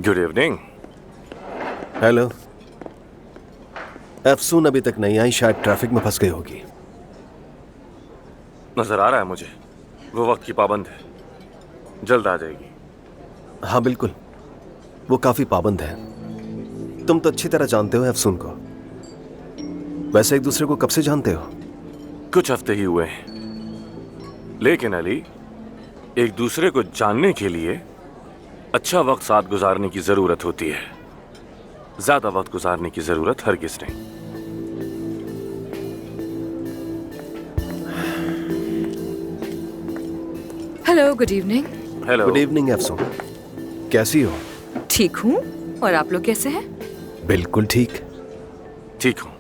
Good evening. Hello. अफसून अभी तक नहीं आई, शायद ट्रैफिक में फंस गई होगी। नजर आ रहा है मुझे, वो वक्त की पाबंद है, जल्द आ जाएगी। हाँ बिल्कुल, वो काफी पाबंद है। तुम तो अच्छी तरह जानते हो अफसून को। वैसे एक दूसरे को कब से जानते हो? कुछ हफ्ते ही हुए हैं, लेकिन अली, एक दूसरे को जानने के लिए अच्छा वक्त साथ गुजारने की जरूरत होती है। ज्यादा वक्त गुजारने की जरूरत हरगिज नहीं। Hello, good evening. Hello. Good evening Afsoon, कैसी हो? ठीक हूँ। और आप लोग कैसे हैं? बिल्कुल ठीक। ठीक हूं।